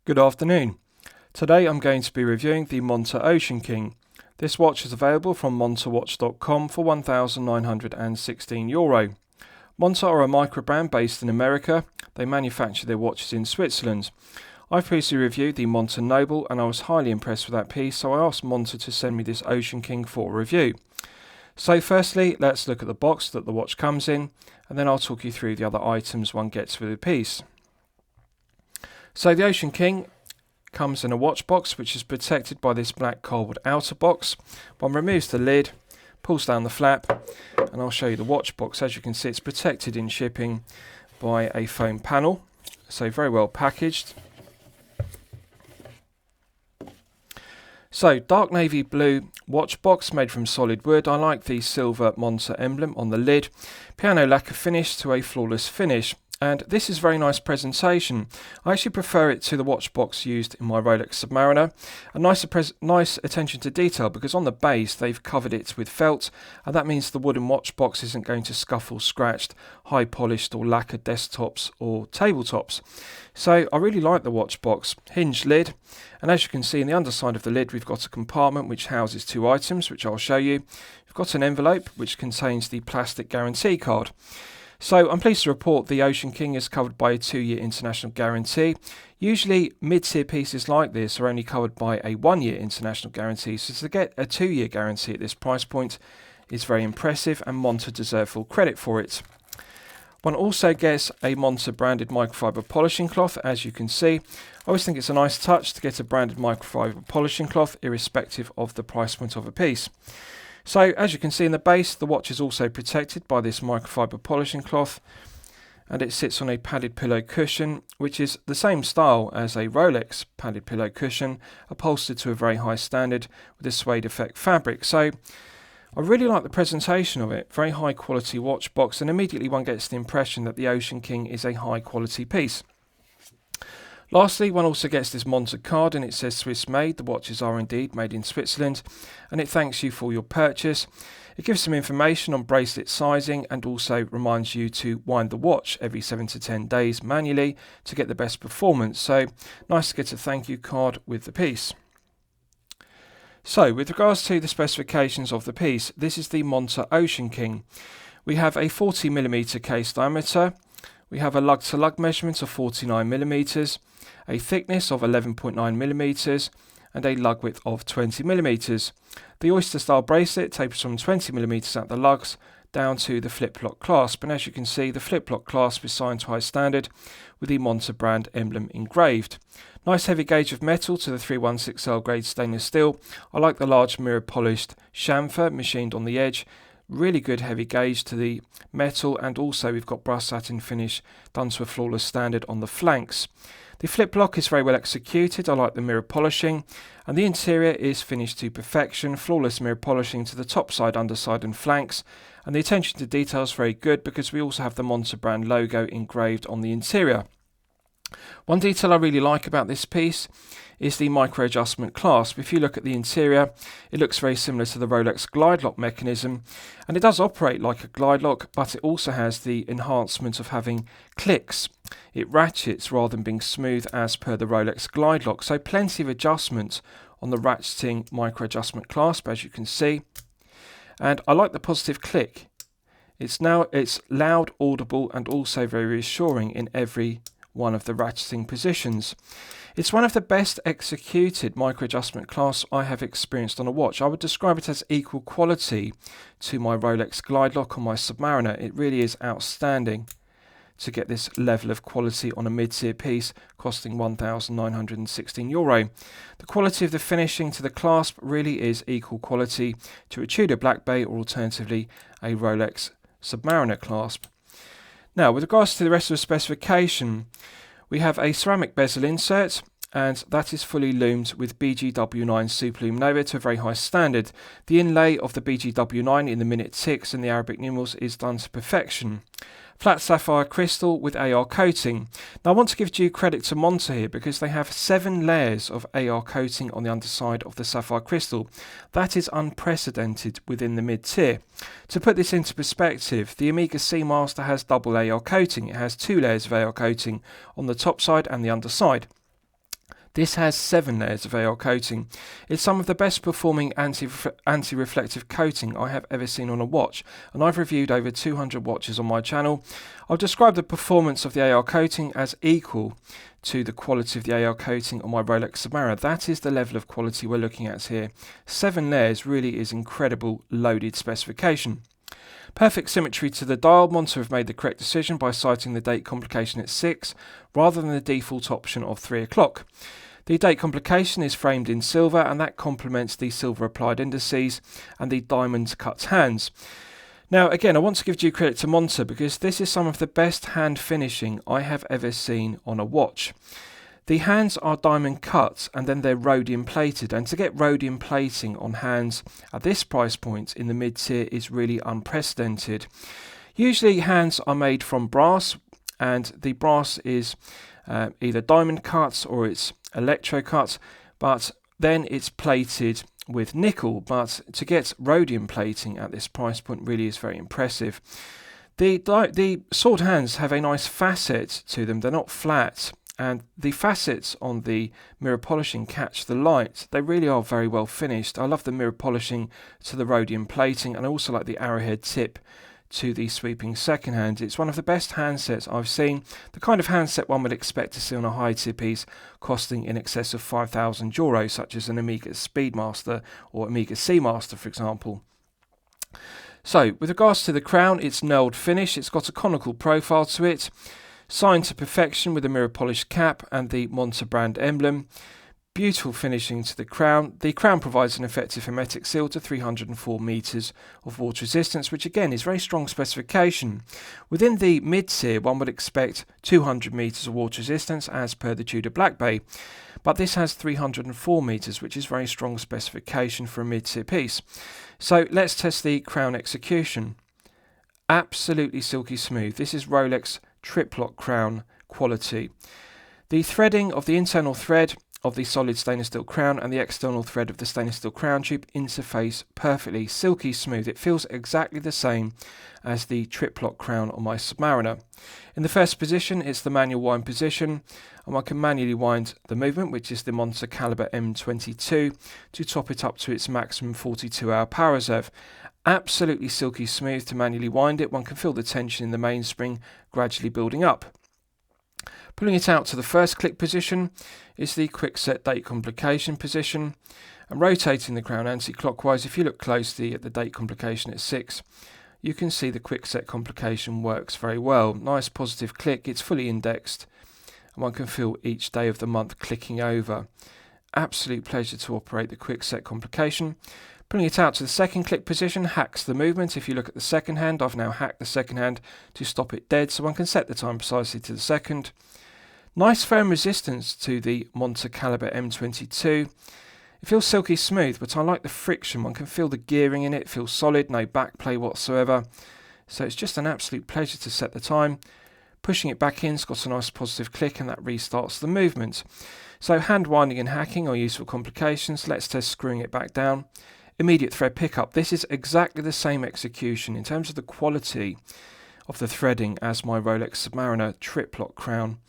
Good afternoon. Today I'm going to be reviewing the Monta Oceanking. This watch is available from montawatch.com for €1,916. Monta are a micro brand based in America. They manufacture their watches in Switzerland. I've previously reviewed the Monta Noble and I was highly impressed with that piece, so I asked Monta to send me this Oceanking for review. So firstly, let's look at the box that the watch comes in, and then I'll talk you through the other items one gets with the piece. So the Oceanking comes in a watch box which is protected by this black cardboard outer box. One removes the lid, pulls down the flap, and I'll show you the watch box. As you can see, it's protected in shipping by a foam panel, so very well packaged. So dark navy blue watch box made from solid wood. I like the silver Monta emblem on the lid. Piano lacquer finish to a flawless finish. And this is very nice presentation. I actually prefer it to the watch box used in my Rolex Submariner. A nice attention to detail, because on the base they've covered it with felt, and that means the wooden watch box isn't going to scuffle, scratched, high polished or lacquered desktops or tabletops. So I really like the watch box. Hinged lid, and as you can see in the underside of the lid we've got a compartment which houses two items which I'll show you. We've got an envelope which contains the plastic guarantee card. So I'm pleased to report the Oceanking is covered by a 2-year international guarantee. Usually mid-tier pieces like this are only covered by a 1-year international guarantee, so to get a 2-year guarantee at this price point is very impressive, and Monta deserve full credit for it. One also gets a Monta branded microfiber polishing cloth. As you can see, I always think it's a nice touch to get a branded microfiber polishing cloth irrespective of the price point of a piece. So as you can see in the base, the watch is also protected by this microfiber polishing cloth, and it sits on a padded pillow cushion which is the same style as a Rolex padded pillow cushion, upholstered to a very high standard with a suede effect fabric. So I really like the presentation of it. Very high quality watch box, and immediately one gets the impression that the Oceanking is a high quality piece. Lastly, one also gets this Monta card, and it says Swiss made. The watches are indeed made in Switzerland, and it thanks you for your purchase. It gives some information on bracelet sizing and also reminds you to wind the watch every 7 to 10 days manually to get the best performance. So nice to get a thank you card with the piece. So with regards to the specifications of the piece, this is the Monta Oceanking. We have a 40mm case diameter. We have a lug-to-lug measurement of 49mm, a thickness of 11.9mm, and a lug width of 20mm. The oyster-style bracelet tapers from 20mm at the lugs down to the flip-lock clasp, and as you can see, the flip-lock clasp is signed to high standard with the Monta brand emblem engraved. Nice heavy gauge of metal to the 316L grade stainless steel. I like the large mirror polished chamfer machined on the edge. Really good heavy gauge to the metal, and also we've got brass satin finish done to a flawless standard on the flanks. The flip lock is very well executed. I like the mirror polishing, and the interior is finished to perfection. Flawless mirror polishing to the top side, underside and flanks, and the attention to detail is very good because we also have the Monta brand logo engraved on the interior. One detail I really like about this piece is the micro adjustment clasp. If you look at the interior, it looks very similar to the Rolex glide lock mechanism, and it does operate like a glide lock, but it also has the enhancement of having clicks. It ratchets rather than being smooth as per the Rolex glide lock, so plenty of adjustment on the ratcheting micro adjustment clasp, as you can see. And I like the positive click. It's loud, audible, and also very reassuring in every one of the ratcheting positions. It's one of the best executed micro adjustment clasps I have experienced on a watch. I would describe it as equal quality to my Rolex glide lock on my Submariner. It really is outstanding to get this level of quality on a mid-tier piece costing €1,916. The quality of the finishing to the clasp really is equal quality to a Tudor Black Bay or alternatively a Rolex Submariner clasp. Now, with regards to the rest of the specification, we have a ceramic bezel insert, and that is fully lumed with BGW9 Super Lume Nova to a very high standard. The inlay of the BGW9 in the minute ticks and the Arabic numerals is done to perfection. Flat sapphire crystal with AR coating. Now I want to give due credit to Monta here because they have 7 layers of AR coating on the underside of the sapphire crystal. That is unprecedented within the mid-tier. To put this into perspective, the Omega Seamaster has double AR coating. It has 2 layers of AR coating on the top side and the underside. This has 7 layers of AR coating. It's some of the best performing anti-reflective coating I have ever seen on a watch, and I've reviewed over 200 watches on my channel. I'll describe the performance of the AR coating as equal to the quality of the AR coating on my Rolex Submariner. That is the level of quality we're looking at here. 7 layers really is incredible loaded specification. Perfect symmetry to the dial. Monta have made the correct decision by citing the date complication at 6 rather than the default option of 3 o'clock. The date complication is framed in silver, and that complements the silver applied indices and the diamond cut hands. Now again, I want to give due credit to Monta because this is some of the best hand finishing I have ever seen on a watch. The hands are diamond cut and then they're rhodium plated, and to get rhodium plating on hands at this price point in the mid-tier is really unprecedented. Usually hands are made from brass, and the brass is either diamond cut or it's electro cut, but then it's plated with nickel. But to get rhodium plating at this price point really is very impressive. The sword hands have a nice facet to them. They're not flat, and the facets on the mirror polishing catch the light. They really are very well finished. I love the mirror polishing to the rhodium plating, and I also like the arrowhead tip to the sweeping second hand. It's one of the best handsets I've seen, the kind of handset one would expect to see on a high tip piece costing in excess of €5,000, such as an Omega Speedmaster or Omega Seamaster, for example. So, with regards to the crown, it's knurled finish. It's got a conical profile to it, signed to perfection with a mirror polished cap and the Monta brand emblem. Beautiful finishing to the crown. The crown provides an effective hermetic seal to 304 metres of water resistance, which again is very strong specification. Within the mid-tier, one would expect 200 metres of water resistance as per the Tudor Black Bay, but this has 304 metres, which is very strong specification for a mid-tier piece. So let's test the crown execution. Absolutely silky smooth. This is Rolex triplock crown quality. The threading of the internal thread of the solid stainless steel crown and the external thread of the stainless steel crown tube interface perfectly, silky smooth. It feels exactly the same as the triplock crown on my Submariner. In the first position, it's the manual wind position, and I can manually wind the movement, which is the Monta Caliber M22, to top it up to its maximum 42-hour power reserve. Absolutely silky smooth to manually wind it. One can feel the tension in the mainspring gradually building up. Pulling it out to the first click position is the quick set date complication position, and rotating the crown anti-clockwise, if you look closely at the date complication at 6, you can see the quick set complication works very well. Nice positive click, it's fully indexed, and one can feel each day of the month clicking over. Absolute pleasure to operate the quick set complication. Pulling it out to the second click position hacks the movement. If you look at the second hand, I've now hacked the second hand to stop it dead, so one can set the time precisely to the second. Nice firm resistance to the Monta Caliber M22. It feels silky smooth, but I like the friction. One can feel the gearing in it. It feels solid, no backplay whatsoever. So it's just an absolute pleasure to set the time. Pushing it back in, it's got a nice positive click, and that restarts the movement. So hand winding and hacking are useful complications. Let's test screwing it back down. Immediate thread pickup. This is exactly the same execution in terms of the quality of the threading as my Rolex Submariner triplock crown.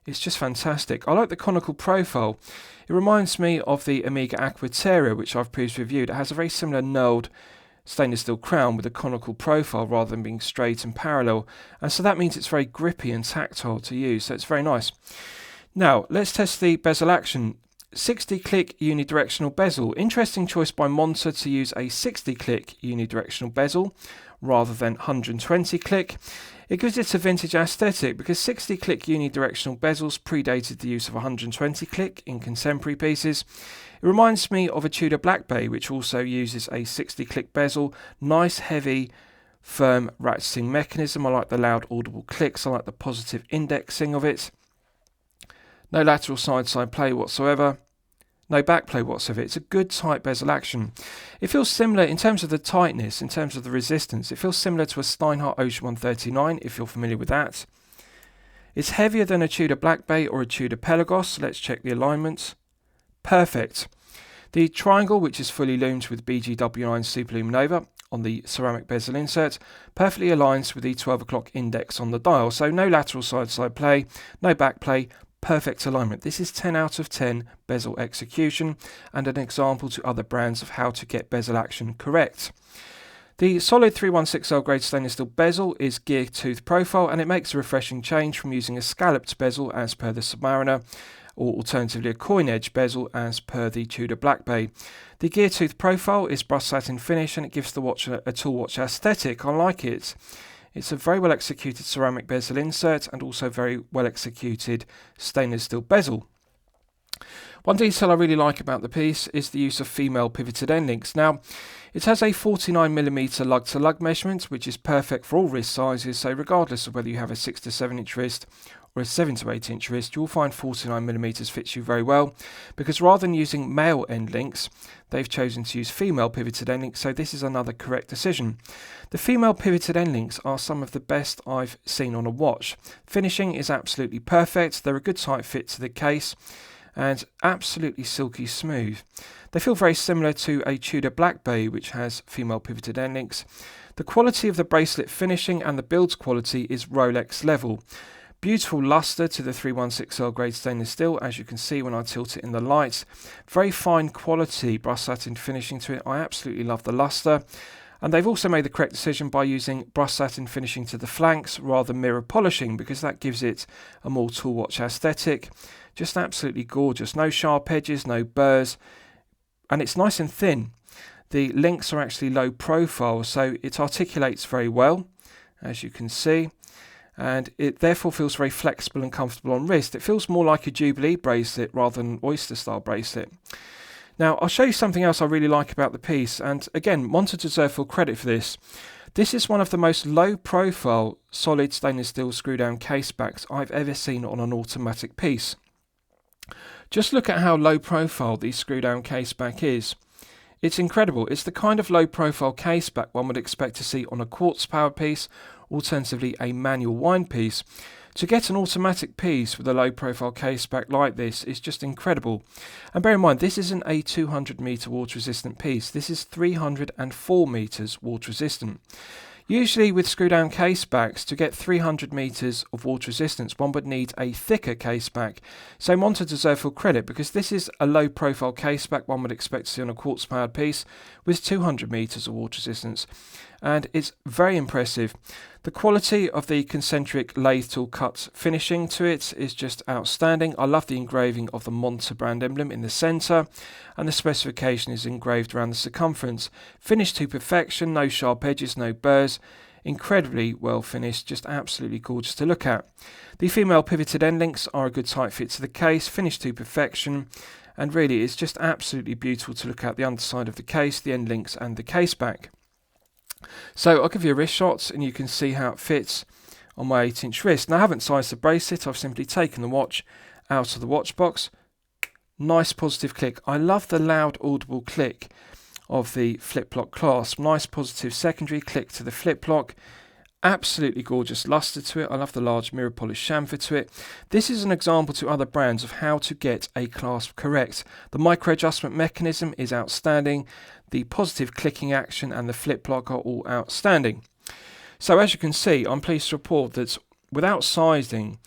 It's just fantastic. I like the conical profile. It reminds me of the Omega Aquaterra, which I've previously reviewed. It has a very similar knurled stainless steel crown with a conical profile rather than being straight and parallel, and so that means it's very grippy and tactile to use, so it's very nice. Now let's test the bezel action. 60-click unidirectional bezel. Interesting choice by Monta to use a 60-click unidirectional bezel rather than 120-click. It gives it a vintage aesthetic because 60-click unidirectional bezels predated the use of 120-click in contemporary pieces. It reminds me of a Tudor Black Bay, which also uses a 60-click bezel. Nice, heavy, firm ratcheting mechanism. I like the loud audible clicks. I like the positive indexing of it. No lateral side-side play whatsoever. No backplay whatsoever. It's a good tight bezel action. It feels similar in terms of the tightness, in terms of the resistance. It feels similar to a Steinhardt Ocean 139, if you're familiar with that. It's heavier than a Tudor Black Bay or a Tudor Pelagos. Let's check the alignment. Perfect. The triangle, which is fully loomed with BGW9 Superlume Nova on the ceramic bezel insert, perfectly aligns with the 12 o'clock index on the dial. So no lateral side-side play, no backplay, perfect alignment. This is 10 out of 10 bezel execution and an example to other brands of how to get bezel action correct. The solid 316L grade stainless steel bezel is gear tooth profile, and it makes a refreshing change from using a scalloped bezel as per the Submariner, or alternatively a coin edge bezel as per the Tudor Black Bay. The gear tooth profile is brushed satin finish, and it gives the watch a tool watch aesthetic. I like it. It's a very well executed ceramic bezel insert and also very well executed stainless steel bezel. One detail I really like about the piece is the use of female pivoted end links. Now, it has a 49mm lug to lug measurement, which is perfect for all wrist sizes, so regardless of whether you have a 6 to 7 inch wrist or a 7 to 8 inch wrist, you'll find 49mm fits you very well, because rather than using male end links, they've chosen to use female pivoted end links, so this is another correct decision. The female pivoted end links are some of the best I've seen on a watch. Finishing is absolutely perfect, they're a good tight fit to the case, and absolutely silky smooth. They feel very similar to a Tudor Black Bay, which has female pivoted end links. The quality of the bracelet finishing and the build quality is Rolex level. Beautiful luster to the 316L grade stainless steel, as you can see when I tilt it in the light. Very fine quality brushed satin finishing to it. I absolutely love the luster. And they've also made the correct decision by using brushed satin finishing to the flanks rather than mirror polishing, because that gives it a more tool watch aesthetic. Just absolutely gorgeous. No sharp edges, no burrs, and it's nice and thin. The links are actually low profile, so it articulates very well, as you can see, and it therefore feels very flexible and comfortable on wrist. It feels more like a Jubilee bracelet rather than an oyster style bracelet. Now, I'll show you something else I really like about the piece, and again, Monta deserve full credit for this. This is one of the most low-profile solid stainless steel screw-down casebacks I've ever seen on an automatic piece. Just look at how low-profile the screw-down caseback is. It's incredible. It's the kind of low-profile caseback one would expect to see on a quartz-powered piece, alternatively a manual wind piece. To get an automatic piece with a low-profile caseback like this is just incredible. And bear in mind, this isn't a 200 metre water-resistant piece. This is 304 metres water-resistant. Usually with screw-down casebacks, to get 300 metres of water resistance, one would need a thicker caseback. So Monta deserve full credit, because this is a low-profile caseback one would expect to see on a quartz-powered piece with 200 metres of water resistance. And it's very impressive. The quality of the concentric lathe tool cut finishing to it is just outstanding. I love the engraving of the Monta brand emblem in the centre, and the specification is engraved around the circumference. Finished to perfection, no sharp edges, no burrs. Incredibly well finished, just absolutely gorgeous to look at. The female pivoted end links are a good tight fit to the case, finished to perfection, and really it's just absolutely beautiful to look at the underside of the case, the end links and the case back. So I'll give you a wrist shot and you can see how it fits on my 8-inch wrist. Now, I haven't sized the bracelet, I've simply taken the watch out of the watch box. Nice positive click. I love the loud audible click of the flip lock clasp. Nice positive secondary click to the flip lock. Absolutely gorgeous luster to it. I love the large mirror polished chamfer to it. This is an example to other brands of how to get a clasp correct. The micro adjustment mechanism is outstanding. The positive clicking action and the flip lock are all outstanding. So as you can see, I'm pleased to report that without sizing,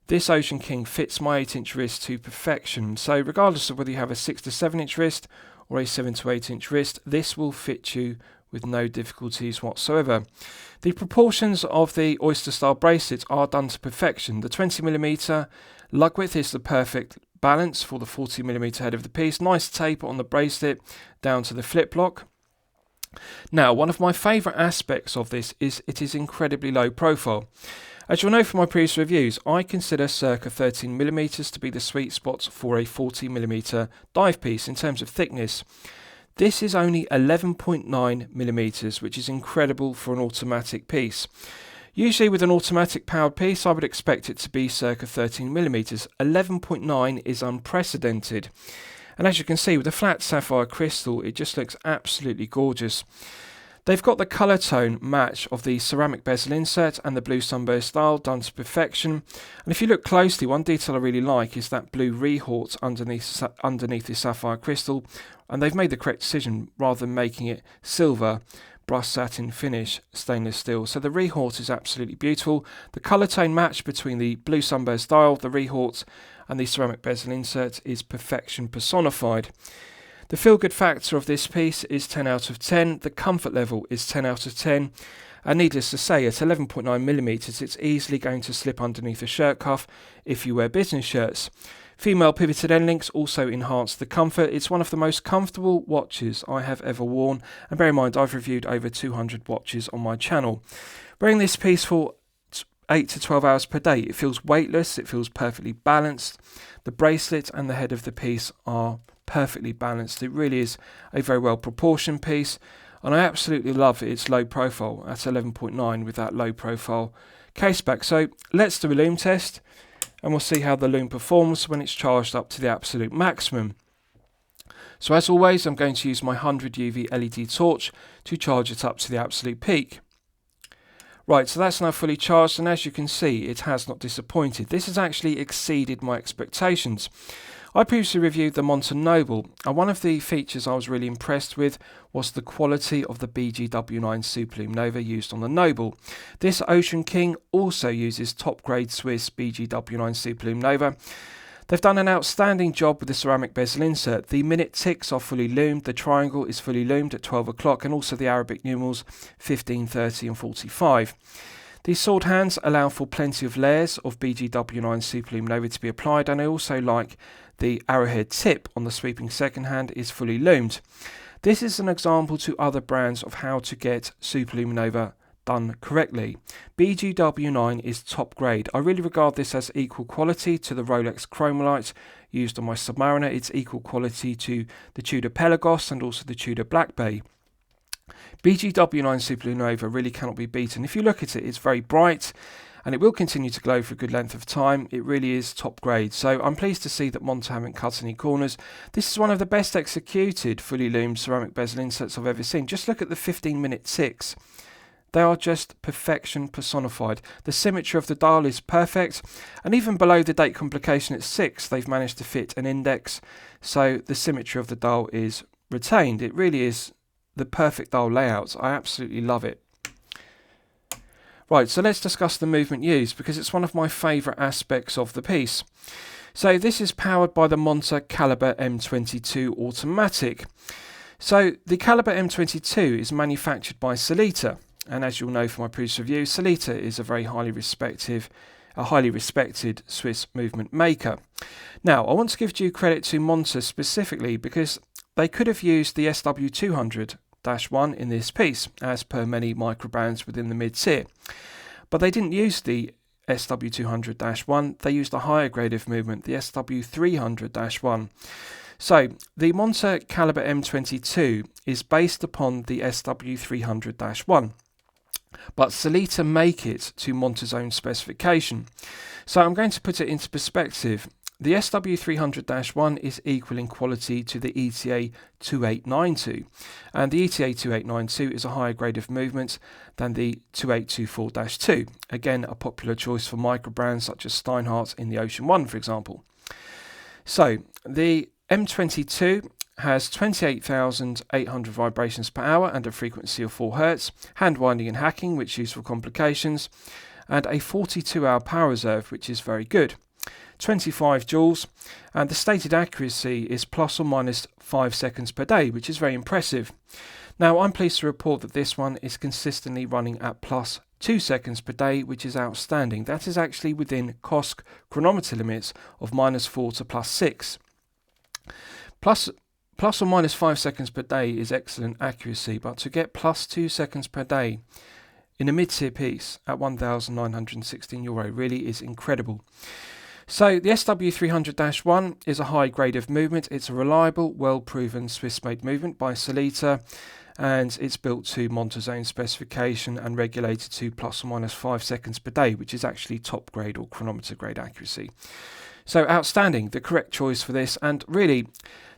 this Oceanking fits my 8-inch wrist to perfection. So regardless of whether you have a 6 to 7 inch wrist or a 7 to 8 inch wrist, this will fit you with no difficulties whatsoever. The proportions of the oyster style bracelets are done to perfection. The 20mm lug width is the perfect balance for the 40mm head of the piece. Nice taper on the bracelet down to the flip lock. Now, one of my favourite aspects of this is it is incredibly low profile. As you'll know from my previous reviews, I consider circa 13mm to be the sweet spot for a 40mm dive piece in terms of thickness. This is only 11.9mm, which is incredible for an automatic piece. Usually with an automatic powered piece, I would expect it to be circa 13mm. 11.9 is unprecedented. And as you can see, with the flat sapphire crystal, it just looks absolutely gorgeous. They've got the colour tone match of the ceramic bezel insert and the blue sunburst style done to perfection. And if you look closely, one detail I really like is that blue rehort underneath the sapphire crystal. And they've made the correct decision rather than making it silver brushed satin finish stainless steel. So the Rehort is absolutely beautiful. The colour tone match between the blue sunburst dial, the Rehort and the ceramic bezel insert is perfection personified. The feel-good factor of this piece is 10 out of 10. The comfort level is 10 out of 10. And needless to say, at 11.9mm, it's easily going to slip underneath a shirt cuff if you wear business shirts. Female pivoted end links also enhance the comfort. It's one of the most comfortable watches I have ever worn. And bear in mind, I've reviewed over 200 watches on my channel. Wearing this piece for 8 to 12 hours per day, it feels weightless, it feels perfectly balanced. The bracelet and the head of the piece are perfectly balanced. It really is a very well proportioned piece, and I absolutely love its low profile at 11.9 with that low profile caseback. So let's do a Lume test, and we'll see how the Lume performs when it's charged up to the absolute maximum. So as always, I'm going to use my 100 UV LED torch to charge it up to the absolute peak. Right, so that's now fully charged, and as you can see, it has not disappointed. This has actually exceeded my expectations. I previously reviewed the Monta Noble, and one of the features I was really impressed with was the quality of the BGW9 Super Lume Nova used on the Noble. This Oceanking also uses top-grade Swiss BGW9 Super Lume Nova. They've done an outstanding job with the ceramic bezel insert. The minute ticks are fully lumed, the triangle is fully lumed at 12 o'clock, and also the Arabic numerals 15, 30 and 45. These sword hands allow for plenty of layers of BGW9 Super Lume Nova to be applied, and I also like the arrowhead tip on the sweeping second hand is fully lumed. This is an example to other brands of how to get Super Lume Nova done correctly. BGW9 is top grade. I really regard this as equal quality to the Rolex Chromolite used on my Submariner. It's equal quality to the Tudor Pelagos and also the Tudor Black Bay. BGW9 Super Lume Nova really cannot be beaten. If you look at it, it's very bright and it will continue to glow for a good length of time. It really is top grade. So I'm pleased to see that Monta haven't cut any corners. This is one of the best executed fully lumed ceramic bezel inserts I've ever seen. Just look at the 15-minute ticks. They are just perfection personified. The symmetry of the dial is perfect, and even below the date complication at 6, they've managed to fit an index, so the symmetry of the dial is retained. It really is the perfect dial layout. I absolutely love it. Right, so let's discuss the movement used, because it's one of my favourite aspects of the piece. So this is powered by the Monta Calibre M22 Automatic. So the Calibre M22 is manufactured by Sellita. And as you'll know from my previous review, Sellita is a very highly respected Swiss movement maker. Now, I want to give due credit to Monta specifically because they could have used the SW200-1 in this piece, as per many micro brands within the mid-tier. But they didn't use the SW200-1, they used a higher grade of movement, the SW300-1. So, the Monta Calibre M22 is based upon the SW300-1. But Sellita make it to Monta's own specification. So I'm going to put it into perspective. The SW300-1 is equal in quality to the ETA 2892, and the ETA 2892 is a higher grade of movement than the 2824-2. Again, a popular choice for micro brands such as Steinhardt in the Ocean 1, for example. So the M22 has 28,800 vibrations per hour and a frequency of 4 Hz, hand winding and hacking, which is used for complications, and a 42-hour power reserve, which is very good. 25 joules, and the stated accuracy is plus or minus 5 seconds per day, which is very impressive. Now, I'm pleased to report that this one is consistently running at plus 2 seconds per day, which is outstanding. That is actually within COSC chronometer limits of -4 to +6. Plus or minus 5 seconds per day is excellent accuracy, but to get plus 2 seconds per day in a mid-tier piece at €1,916 really is incredible. So the SW300-1 is a high grade of movement. It's a reliable, well-proven Swiss-made movement by Sellita, and it's built to Monta's own specification and regulated to plus or minus 5 seconds per day, which is actually top grade or chronometer grade accuracy. So outstanding, the correct choice for this, and really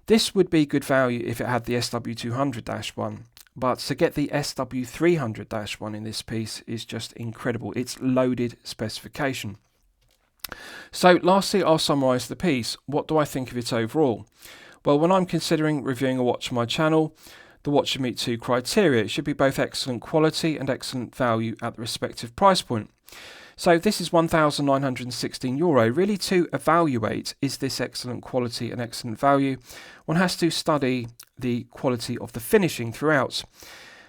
this would be good value if it had the SW200-1, but to get the SW300-1 in this piece is just incredible. It's loaded specification. So lastly, I'll summarise the piece. What do I think of it overall? Well, when I'm considering reviewing a watch on my channel, the watch should meet two criteria. It should be both excellent quality and excellent value at the respective price point. So this is €1,916. Really, to evaluate is this excellent quality and excellent value, one has to study the quality of the finishing throughout.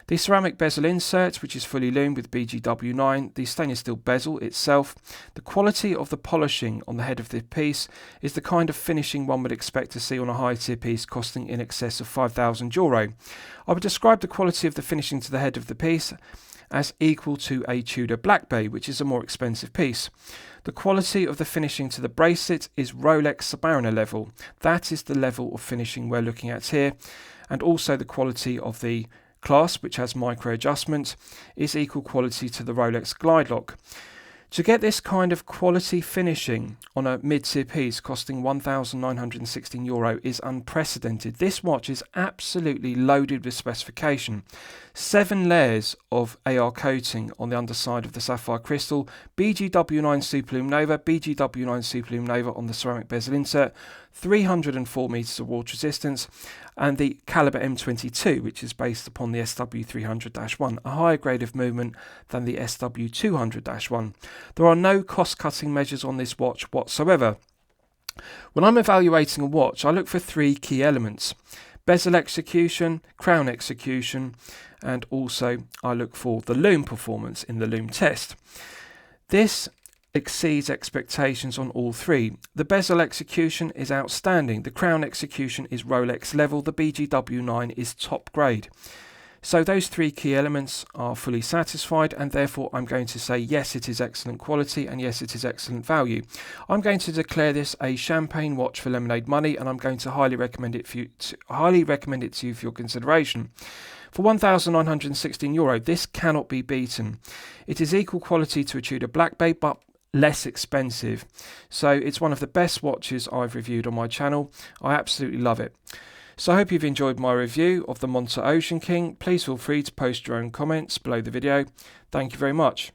The ceramic bezel insert, which is fully lumed with BGW9, the stainless steel bezel itself, the quality of the polishing on the head of the piece is the kind of finishing one would expect to see on a high-tier piece costing in excess of €5,000. I would describe the quality of the finishing to the head of the piece as equal to a Tudor Black Bay, which is a more expensive piece. The quality of the finishing to the bracelet is Rolex Submariner level. That is the level of finishing we're looking at here. And also the quality of the clasp, which has micro adjustment, is equal quality to the Rolex Glide Lock. To get this kind of quality finishing on a mid-tier piece costing €1,916 is unprecedented. This watch is absolutely loaded with specification. 7 layers of AR coating on the underside of the sapphire crystal, BGW9 Superlume Nova, BGW9 Superlume Nova on the ceramic bezel insert, 304 meters of water resistance, and the caliber M22, which is based upon the SW300-1, a higher grade of movement than the SW200-1. There are no cost-cutting measures on this watch whatsoever. When I'm evaluating a watch, I look for 3 key elements: bezel execution, crown execution, and also I look for the lume performance in the lume test. This exceeds expectations on all 3. The bezel execution is outstanding, the crown execution is Rolex level, the BGW9 is top grade. So those 3 key elements are fully satisfied, and therefore I'm going to say yes, it is excellent quality, and yes, it is excellent value. I'm going to declare this a champagne watch for lemonade money, and I'm going to highly recommend it to you for your consideration. For €1,916, this cannot be beaten. It is equal quality to a Tudor Black Bay, but less expensive. So it's one of the best watches I've reviewed on my channel. I absolutely love it. So I hope you've enjoyed my review of the Monta Oceanking. Please feel free to post your own comments below the video. Thank you very much.